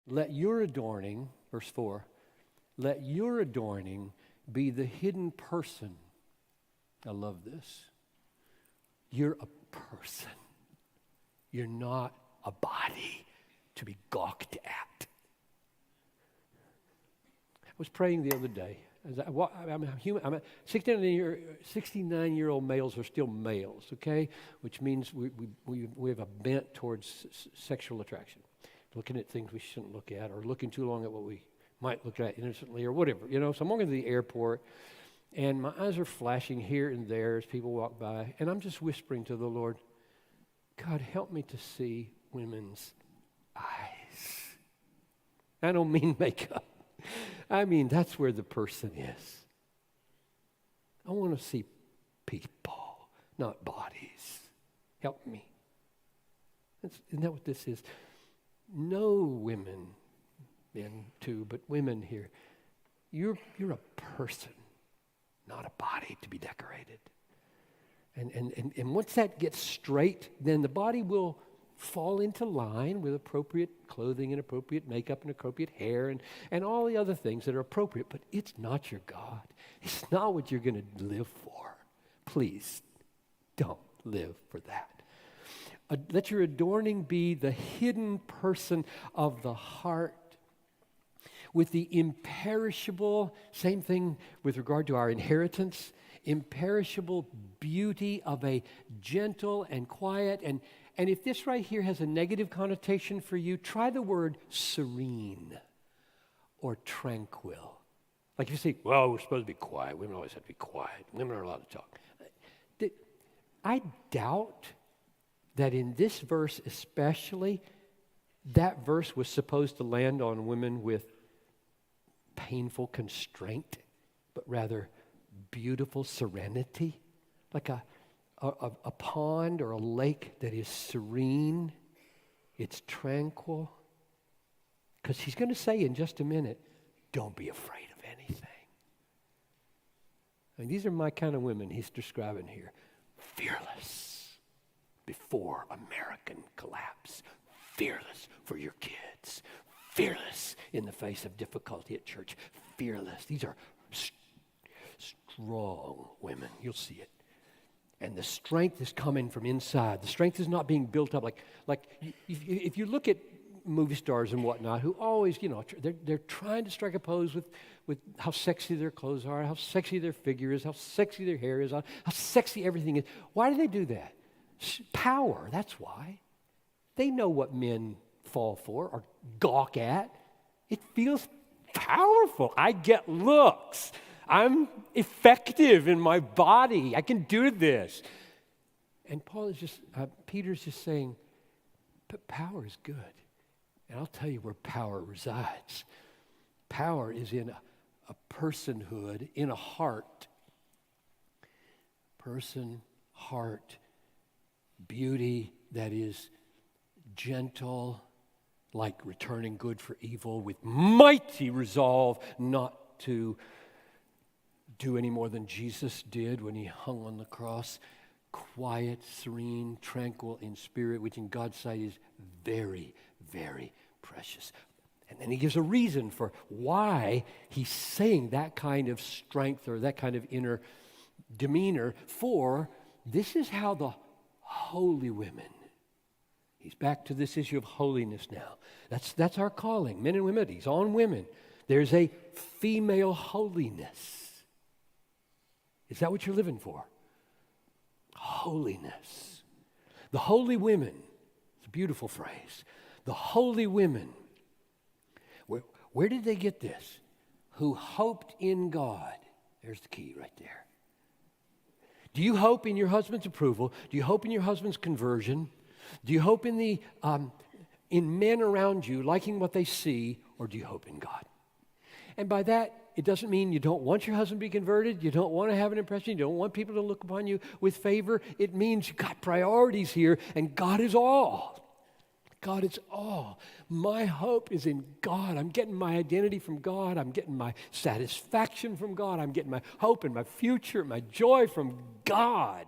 Let your adorning, verse 4, let your adorning be the hidden person. I love this. You're a person. You're not a body to be gawked at. I was praying the other day. I'm human. 69-year-old males are still males, okay? Which means we have a bent towards sexual attraction. Looking at things we shouldn't look at, or looking too long at what we might look at innocently, or whatever. You know, so I'm walking to the airport, and my eyes are flashing here and there as people walk by, and I'm just whispering to the Lord, God, help me to see women's eyes. I don't mean makeup. I mean, that's where the person is. I want to see people, not bodies. Help me. Isn't that what this is? No women, men too, but women here. You're a person, not a body to be decorated. And once that gets straight, then the body will fall into line with appropriate clothing and appropriate makeup and appropriate hair and all the other things that are appropriate. But it's not your God. It's not what you're going to live for. Please don't live for that. Let your adorning be the hidden person of the heart with the imperishable, same thing with regard to our inheritance, imperishable beauty of a gentle and quiet. And if this right here has a negative connotation for you, try the word serene or tranquil. Like you say, well, we're supposed to be quiet. Women always have to be quiet. Women aren't allowed to talk. I doubt that in this verse especially, that verse was supposed to land on women with painful constraint, but rather beautiful serenity, like a pond or a lake that is serene, it's tranquil. Because he's going to say in just a minute, don't be afraid of anything. I mean, these are my kind of women he's describing here. Fearless before American collapse. Fearless for your kids. Fearless in the face of difficulty at church. Fearless. These are strong women. You'll see it. And the strength is coming from inside. The strength is not being built up like if you look at movie stars and whatnot who always, they're trying to strike a pose with how sexy their clothes are, how sexy their figure is, how sexy their hair is, how sexy everything is. Why do they do that? Power, that's why. They know what men fall for or gawk at. It feels powerful. I get looks. I'm effective in my body. I can do this. And Peter's just saying, but power is good. And I'll tell you where power resides. Power is in a personhood, in a heart. Person, heart, beauty that is gentle, like returning good for evil, with mighty resolve not to do any more than Jesus did when he hung on the cross. Quiet, serene, tranquil in spirit, which in God's sight is very, very precious. And then he gives a reason for why he's saying that kind of strength or that kind of inner demeanor. For this is how the holy women, he's back to this issue of holiness now. That's our calling, men and women. He's on women. There's a female holiness. Is that what you're living for? Holiness. The holy women. It's a beautiful phrase. The holy women. Where did they get this? Who hoped in God. There's the key right there. Do you hope in your husband's approval? Do you hope in your husband's conversion? Do you hope in in men around you liking what they see, or do you hope in God? And by that, it doesn't mean you don't want your husband to be converted. You don't want to have an impression. You don't want people to look upon you with favor. It means you've got priorities here, and God is all. God is all. My hope is in God. I'm getting my identity from God. I'm getting my satisfaction from God. I'm getting my hope and my future, my joy from God.